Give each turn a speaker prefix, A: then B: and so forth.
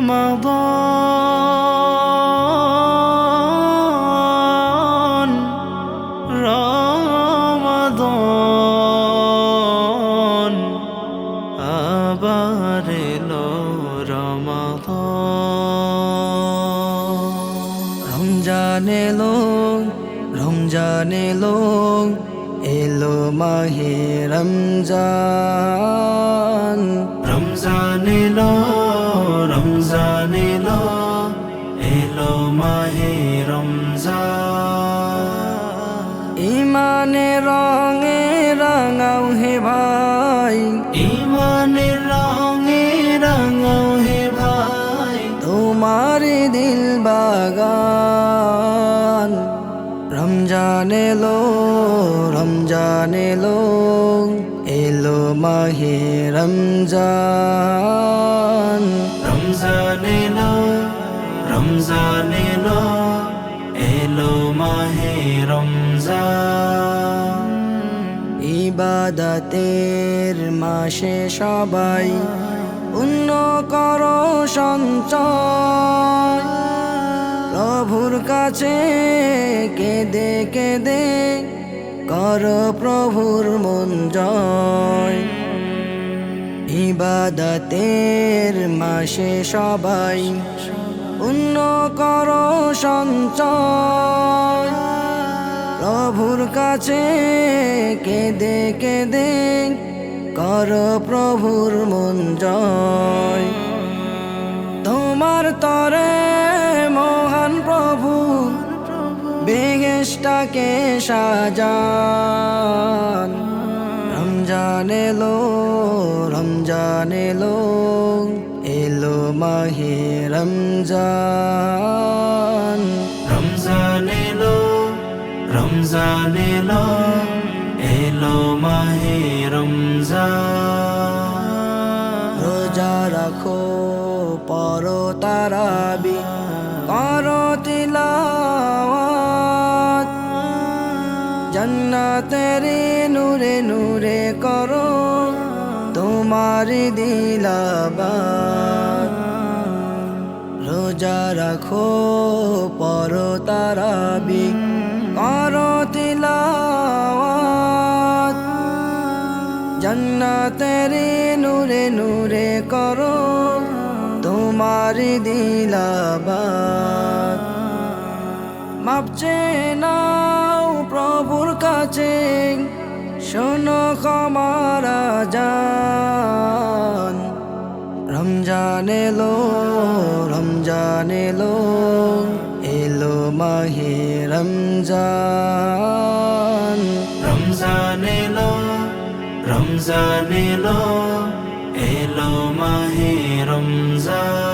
A: রমাদান রমাদান আবার এলো রমাদান। রমজান এলো রমজান এলো এলো মাহে রমজান। রমজান এলো রমজান এলো এলো মাহে রমজান। ইমানের রঙে রাঙাও হে ভাই, ইমানের রঙে রাঙাও হে ভাই তোমার দিল বাগান। রমজান এলো রমজান এলো এলো মাহে রমজান। রমজান এলো রমজান এলো এলো মাহে রমজান। ইবাদতের মাসে সবাই পুণ্য করো সঞ্চয়, প্রভুর কাছে কেঁদে কেঁদে কর প্রভুর মন জয়। ইবাদতের মাসে সবাই পুণ্য কর সঞ্চয়, প্রভুর কাছে কেঁদে কেঁদে কর প্রভুর মন জয়। তোমার তরে মহান প্রভু বেহেশতাকে সাজান। রমজান এলো রমজান এলো এলো মাহে রমজান। রমজান এলো রমজান এলো এলো মাহে রমজান। রোজা রাখো পড়ো তারাবি করো তিলাওয়াত, জান্নাতের নূরে নূরে করো তোমার দিলাবাত। রোজা রাখো পড়ো তারাবি করো তিলাওয়াত, জান্নাতের নূরে নূরে করো তোমার দিলাবাত। মাপ চেয়ে নাও প্রভুর কাছে শোনো ক্ষমার আযান। রমজান এলো রমজান এলো এলো মাহে রমজান। রমজান এলো রমজান এলো এলো মাহে রমজান।